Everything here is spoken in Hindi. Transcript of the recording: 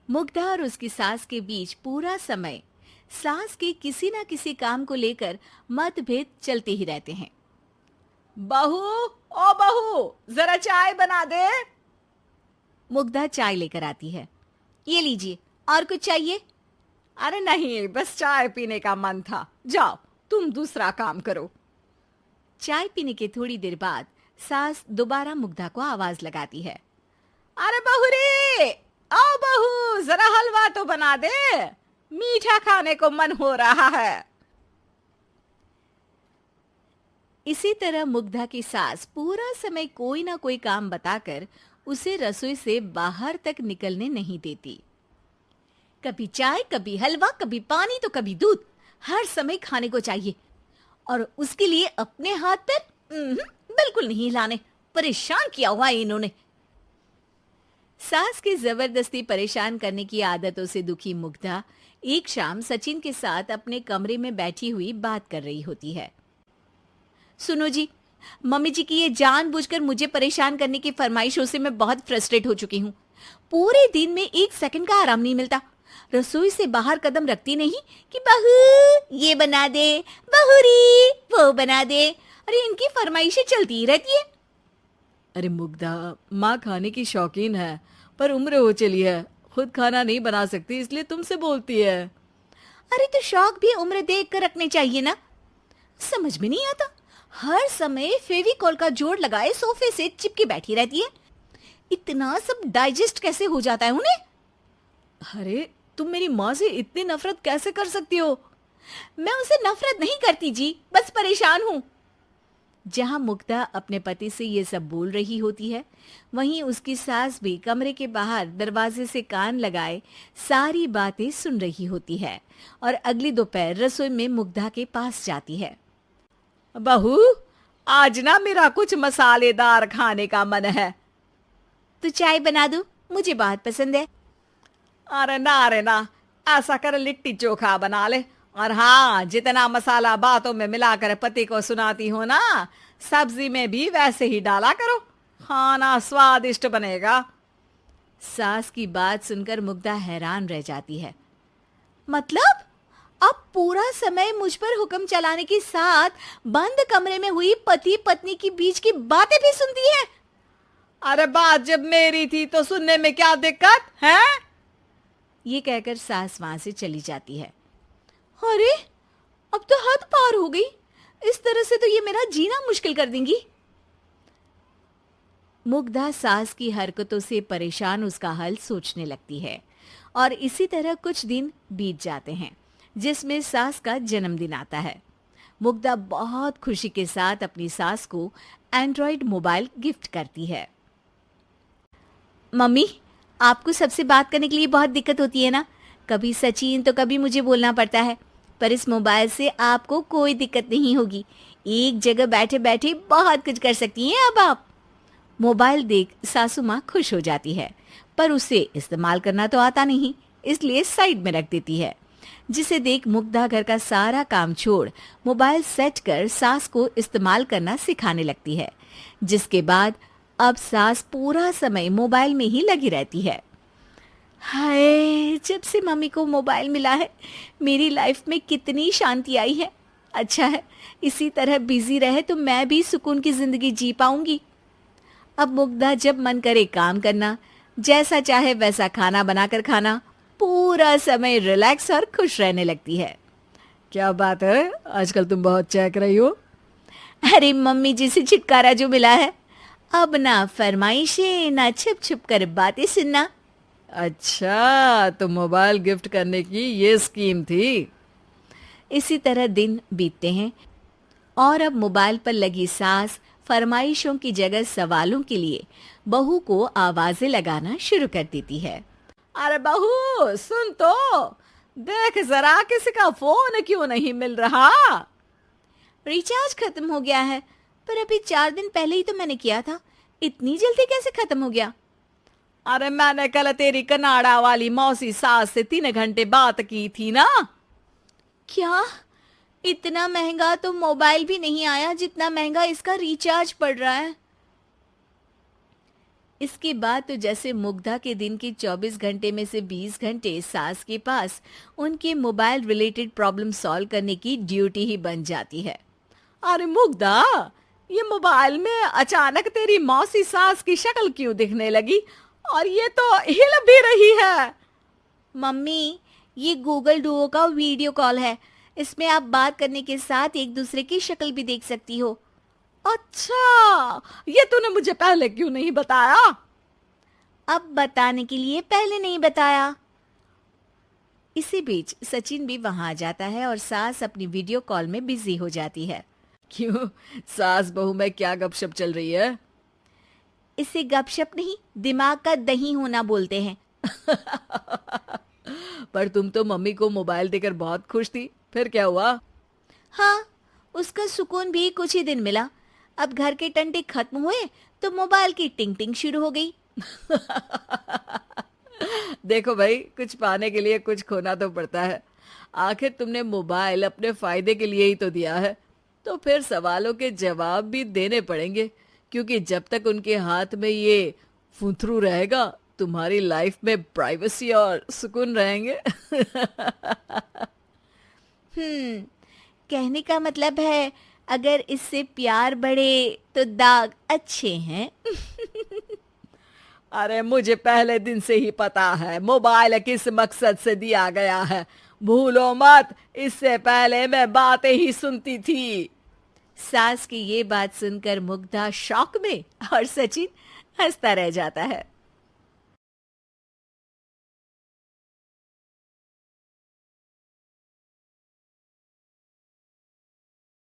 मुग्धा और उसकी सास के बीच पूरा समय सास के किसी न किसी काम को लेकर मतभेद चलते ही रहते हैं। बहू, ओ बहू, जरा चाय बना दे। मुग्धा चाय लेकर आती है। ये लीजिए, और कुछ चाहिए? अरे नहीं, बस चाय पीने का मन था। जाओ, तुम दूसरा काम करो। चाय पीने के थोड़ी देर बाद सास दोबारा मुग्धा को आवाज लगाती है। अरे बहू रे, आओ बहू, जरा हलवा तो बना दे, मीठा खाने को मन हो रहा है। इसी तरह मुग्धा की सास पूरा समय कोई ना कोई काम बताकर उसे रसोई से बाहर तक निकलने नहीं देती। कभी चाय, कभी हलवा, कभी पानी तो कभी दूध, हर समय खाने को चाहिए। और उसके लिए अपने हाथ पैर बिल्कुल नहीं हिलाने। परेशान किया हुआ है इन्होंने। सास की जबरदस्ती परेशान करने की आदतों से दुखी मुग्धा एक शाम सचिन के साथ अपने कमरे में बैठी हुई बात कर रही होती है। सुनो जी, मम्मी जी की ये जानबूझकर मुझे परेशान करने की फरमाइशों से मैं बहुत फ्रस्ट्रेट हो चुकी हूँ। पूरे दिन में एक सेकंड का आराम नहीं मिलता। रसोई से बाहर कदम रखती नहीं कि बहू ये बना दे, बहू री वो बना दे। अरे इनकी फरमाइशें चलती ही रहती है। अरे मुग्धा, माँ खाने की शौकीन है, पर उम्र हो चली है, खुद खाना नहीं बना सकती, इसलिए तुमसे बोलती है। अरे तो शौक भी उम्र देख कर रखने चाहिए ना। समझ में नहीं आता, हर समय फेविकॉल का जोड़ लगाए सोफे से चिपके बैठी रहती है। इतना सब डाइजेस्ट कैसे हो जाता है उन्हें? अरे तुम मेरी माँ से इतनी नफरत कैसे कर सकती हो? मैं उसे नफरत नहीं करती जी, बस परेशान हूँ। जहां मुग्धा अपने पति से ये सब बोल रही होती है, वहीं उसकी सास भी कमरे के बाहर दरवाजे से कान लगाए सारी बातें सुन रही होती है और अगली दोपहर रसोई में मुग्धा के पास जाती है। बहू, आज ना मेरा कुछ मसालेदार खाने का मन है। तो चाय बना दूं? मुझे बहुत पसंद है। अरे ना, ऐसा कर लिट्टी चोखा बना ले। और हाँ, जितना मसाला बातों में मिलाकर पति को सुनाती हो ना, सब्जी में भी वैसे ही डाला करो, खाना स्वादिष्ट बनेगा। सास की बात सुनकर मुग्धा हैरान रह जाती है। मतलब अब पूरा समय मुझ पर हुक्म चलाने के साथ बंद कमरे में हुई पति पत्नी की बीच की बातें भी सुनती है? अरे बात जब मेरी थी तो सुनने में क्या दिक्कत है? ये कहकर सास वहां से चली जाती है। अरे अब तो हद पार हो गई। इस तरह से तो ये मेरा जीना मुश्किल कर देंगी। मुग्धा सास की हरकतों से परेशान उसका हल सोचने लगती है और इसी तरह कुछ दिन बीत जाते हैं, जिसमें सास का जन्मदिन आता है। मुग्धा बहुत खुशी के साथ अपनी सास को एंड्रॉइड मोबाइल गिफ्ट करती है। मम्मी, आपको सबसे बात करने के लिए बहुत दिक्कत होती है ना? कभी सचिन तो कभी मुझे बोलना पड़ता है, पर इस मोबाइल से आपको कोई दिक्कत नहीं होगी। एक जगह बैठे बैठे बहुत कुछ कर सकती हैं अब आप। मोबाइल देख सासू माँ खुश हो जाती है, पर उसे इस्तेमाल करना तो आता नहीं, इसलिए साइड में रख देती है। जिसे देख मुग्धा घर का सारा काम छोड़ मोबाइल सेट कर सास को इस्तेमाल करना सिखाने लगती है, जिसके बाद अब सास पूरा समय मोबाइल में ही लगी रहती है। हाय, जब से मम्मी को मोबाइल मिला है मेरी लाइफ में कितनी शांति आई है। अच्छा है, इसी तरह बिजी रहे तो मैं भी सुकून की जिंदगी जी पाऊंगी। अब मुग्धा जब मन करे काम करना, जैसा चाहे वैसा खाना बनाकर खाना, पूरा समय रिलैक्स और खुश रहने लगती है। क्या बात है, आजकल तुम बहुत चहक रही हो। अरे मम्मी जी से छुटकारा जो मिला है, अब ना फरमाइशें ना छुप छुप कर बातें सुनना। अच्छा, तो मोबाइल गिफ्ट करने की ये स्कीम थी। इसी तरह दिन बीतते हैं और अब मोबाइल पर लगी सास फरमाइशों की जगह सवालों के लिए बहू को आवाजें लगाना शुरू कर देती है। अरे बहू सुन तो, देख जरा किसी का फोन क्यों नहीं मिल रहा? रिचार्ज खत्म हो गया है, पर अभी 4 दिन पहले ही तो मैंने किया था। इतनी जल्दी कैसे खत्म हो गया? अरे मैंने कल तेरी कनाडा वाली मौसी सास से 3 घंटे बात की थी ना। क्या? इतना महंगा तो मोबाइल भी नहीं आया जितना महंगा इसका रिचार्ज पड़ रहा है। इसके बाद तो जैसे मुग्धा के दिन के 24 घंटे में से 20 घंटे सास के पास उनके मोबाइल रिलेटेड प्रॉब्लम सॉल्व करने की ड्यूटी ही बन जाती है। अरे मुग्धा, ये मोबाइल में अचानक तेरी मौसी सास की शक्ल क्यों दिखने लगी? और ये तो हिल भी रही है। मम्मी, ये गूगल डुओ का वीडियो कॉल है। इसमें आप बात करने के साथ एक दूसरे की शक्ल भी देख सकती हो। अच्छा, ये तूने मुझे पहले क्यों नहीं बताया? अब बताने के लिए पहले नहीं बताया। इसी बीच सचिन भी वहां आ जाता है और सास अपनी वीडियो कॉल में बिजी हो जाती है। क्यों, सास बहू में क्या गपशप चल रही है? इसे गपशप नहीं, दिमाग का दही होना बोलते हैं। पर तुम तो मम्मी को मोबाइल देकर बहुत खुश थी, फिर क्या हुआ? हाँ, उसका सुकून भी कुछ ही दिन मिला। अब घर के टंटे खत्म हुए तो मोबाइल की टिंग टिंग शुरू हो गई। देखो भाई, कुछ पाने के लिए कुछ खोना तो पड़ता है। आखिर तुमने मोबाइल अपने फायदे के लिए ही तो दिया है, तो फिर सवालों के जवाब भी देने पड़ेंगे, क्योंकि जब तक उनके हाथ में ये फुंथरू रहेगा, तुम्हारी लाइफ में प्राइवेसी और सुकून रहेंगे। कहने का मतलब है अगर इससे प्यार बढ़े तो दाग अच्छे हैं। अरे मुझे पहले दिन से ही पता है मोबाइल किस मकसद से दिया गया है। भूलो मत, इससे पहले मैं बातें ही सुनती थी। सास की ये बात सुनकर मुग्धा शॉक में और सचिन हंसता रह जाता है।